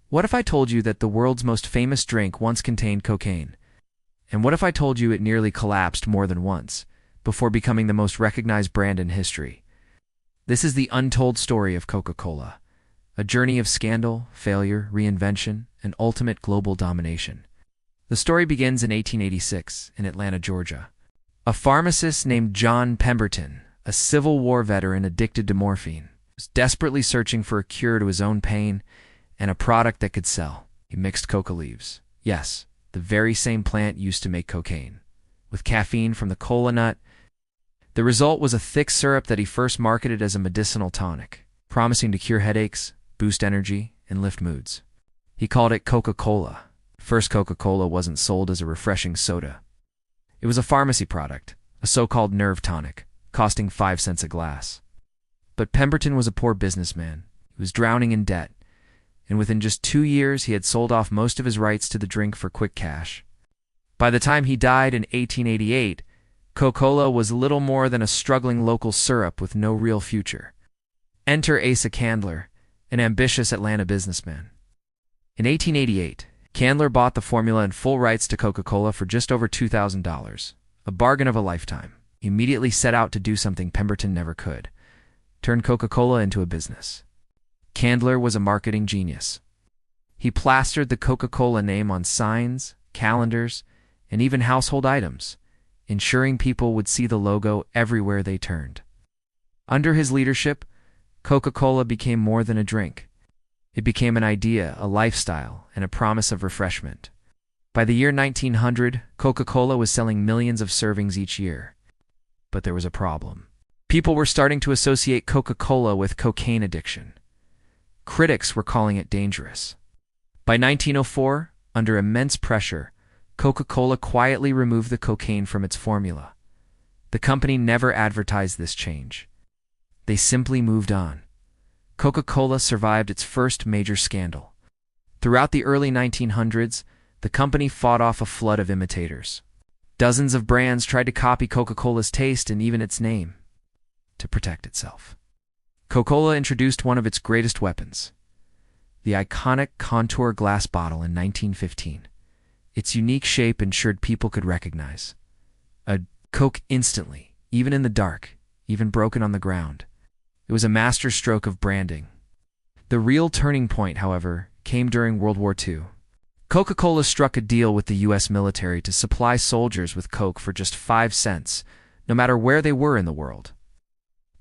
What if I told you that the world's most famous drink once contained cocaine? And what if I told you it nearly collapsed more than once, before becoming the most recognized brand in history? This is the untold story of Coca-Cola, a journey of scandal, failure, reinvention, and ultimate global domination. The story begins in 1886 in Atlanta, Georgia. A pharmacist named John Pemberton, a Civil War veteran addicted to morphine, was desperately searching for a cure to his own pain and a product that could sell. He mixed coca leaves. Yes, the very same plant used to make cocaine, with caffeine from the cola nut. The result was a thick syrup that he first marketed as a medicinal tonic, promising to cure headaches, boost energy, and lift moods. He called it Coca-Cola. First, Coca-Cola wasn't sold as a refreshing soda. It was a pharmacy product, a so-called nerve tonic, costing 5 cents a glass. But Pemberton was a poor businessman. He was drowning in debt, and within just 2 years he had sold off most of his rights to the drink for quick cash. By the time he died in 1888, Coca-Cola was little more than a struggling local syrup with no real future. Enter Asa Candler, an ambitious Atlanta businessman. In 1888, Candler bought the formula and full rights to Coca-Cola for just over $2,000, a bargain of a lifetime. He immediately set out to do something Pemberton never could: turn Coca-Cola into a business. Candler was a marketing genius. He plastered the Coca-Cola name on signs, calendars, and even household items, ensuring people would see the logo everywhere they turned. Under his leadership, Coca-Cola became more than a drink. It became an idea, a lifestyle, and a promise of refreshment. By the year 1900, Coca-Cola was selling millions of servings each year. But there was a problem. People were starting to associate Coca-Cola with cocaine addiction. Critics were calling it dangerous. By 1904, under immense pressure, Coca-Cola quietly removed the cocaine from its formula. The company never advertised this change. They simply moved on. Coca-Cola survived its first major scandal. Throughout the early 1900s, the company fought off a flood of imitators. Dozens of brands tried to copy Coca-Cola's taste and even its name to protect itself. Coca-Cola introduced one of its greatest weapons, the iconic contour glass bottle in 1915. Its unique shape ensured people could recognize a Coke instantly, even in the dark, even broken on the ground. It was a masterstroke of branding. The real turning point, however, came during World War II. Coca-Cola struck a deal with the U.S. military to supply soldiers with Coke for just 5 cents, no matter where they were in the world.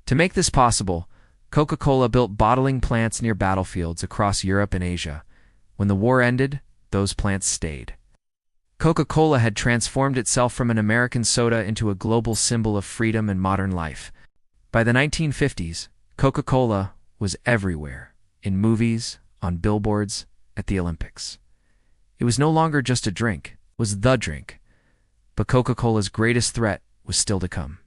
To make this possible, Coca-Cola built bottling plants near battlefields across Europe and Asia. When the war ended, those plants stayed. Coca-Cola had transformed itself from an American soda into a global symbol of freedom and modern life. By the 1950s, Coca-Cola was everywhere, in movies, on billboards, at the Olympics. It was no longer just a drink, it was the drink. But Coca-Cola's greatest threat was still to come.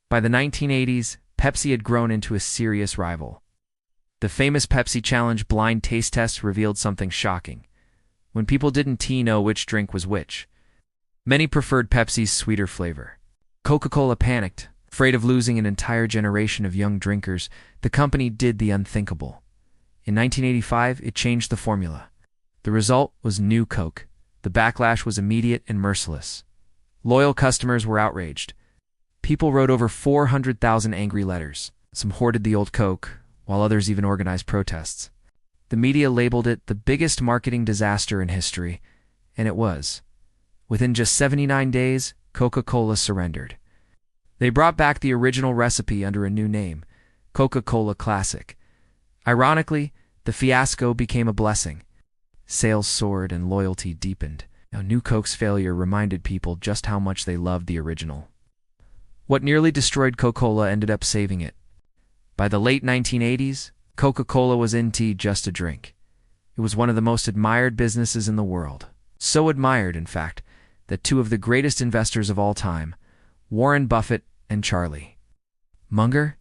By the 1980s, Pepsi had grown into a serious rival. The famous Pepsi Challenge blind taste test revealed something shocking. When people didn't know which drink was which, many preferred Pepsi's sweeter flavor. Coca-Cola panicked. Afraid of losing an entire generation of young drinkers, the company did the unthinkable. In 1985, it changed the formula. The result was New Coke. The backlash was immediate and merciless. Loyal customers were outraged. People wrote over 400,000 angry letters. Some hoarded the old Coke, while others even organized protests. The media labeled it the biggest marketing disaster in history, and it was. Within just 79 days, Coca-Cola surrendered. They brought back the original recipe under a new name, Coca-Cola Classic. Ironically, the fiasco became a blessing. Sales soared and loyalty deepened. Now, New Coke's failure reminded people just how much they loved the original. What nearly destroyed Coca-Cola ended up saving it. By the late 1980s, Coca-Cola was just a drink. It was one of the most admired businesses in the world. So admired, in fact, that two of the greatest investors of all time, Warren Buffett and Charlie Munger,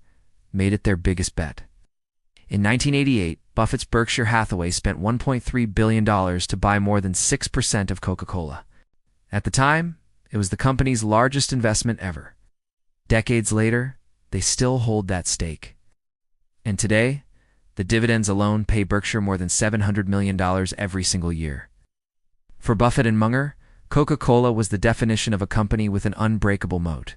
made it their biggest bet. In 1988, Buffett's Berkshire Hathaway spent $1.3 billion to buy more than 6% of Coca-Cola. At the time, it was the company's largest investment ever. Decades later, they still hold that stake. And today, The dividends alone pay Berkshire more than $700 million every single year. For Buffett and Munger, Coca-Cola was the definition of a company with an unbreakable moat.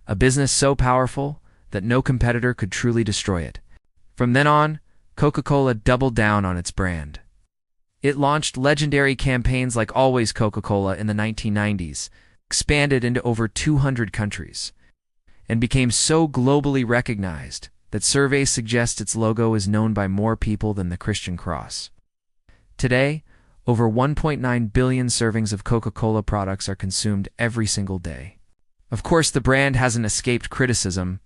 A business so powerful that no competitor could truly destroy it. From then on, Coca-Cola doubled down on its brand. It launched legendary campaigns like Always Coca-Cola in the 1990s, expanded into over 200 countries, and became so globally recognized that surveys suggest its logo is known by more people than the Christian cross. Today, over 1.9 billion servings of Coca-Cola products are consumed every single day. Of course, the brand hasn't escaped criticism,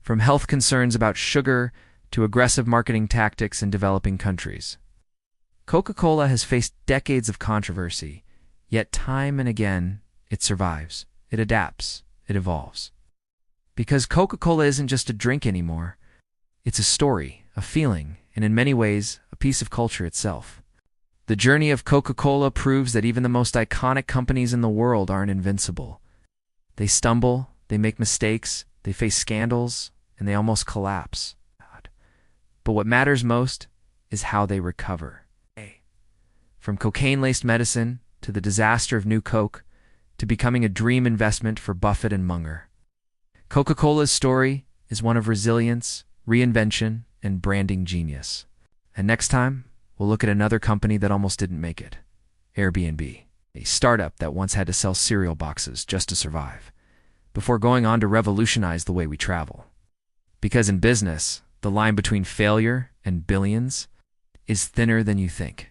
from health concerns about sugar to aggressive marketing tactics in developing countries. Coca-Cola has faced decades of controversy, yet time and again, it survives, it adapts, it evolves. Because Coca-Cola isn't just a drink anymore, it's a story, a feeling, and in many ways, a piece of culture itself. The journey of Coca-Cola proves that even the most iconic companies in the world aren't invincible. They stumble, they make mistakes, they face scandals, and they almost collapse. But what matters most is how they recover. From cocaine-laced medicine to the disaster of New Coke to becoming a dream investment for Buffett and Munger. Coca-Cola's story is one of resilience, reinvention, and branding genius. And next time, we'll look at another company that almost didn't make it. Airbnb, a startup that once had to sell cereal boxes just to survive, before going on to revolutionize the way we travel. Because in business, the line between failure and billions is thinner than you think.